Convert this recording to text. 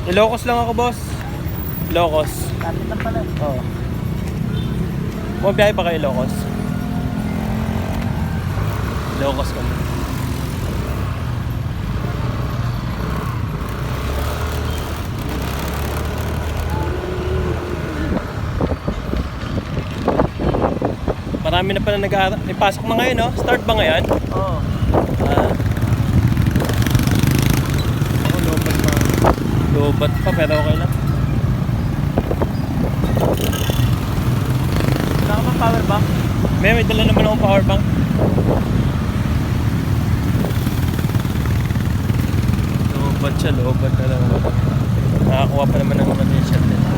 Ilocos lang ako, boss. Ilocos. Kapit lang pala. Oo. Bumabiyahe pa kayo Ilocos? Ilocos kami. Marami na pala nag-aaral. May pasok na ngayon, no? Start ba ngayon? Oo. Ah. Ako, lobat pa. Lobat pa, pero okay lang. Wala ka bang power bank? May dala naman akong power bank. Lobat siya, lobat na lang. Nakakuha pa naman ng ano yung shot din.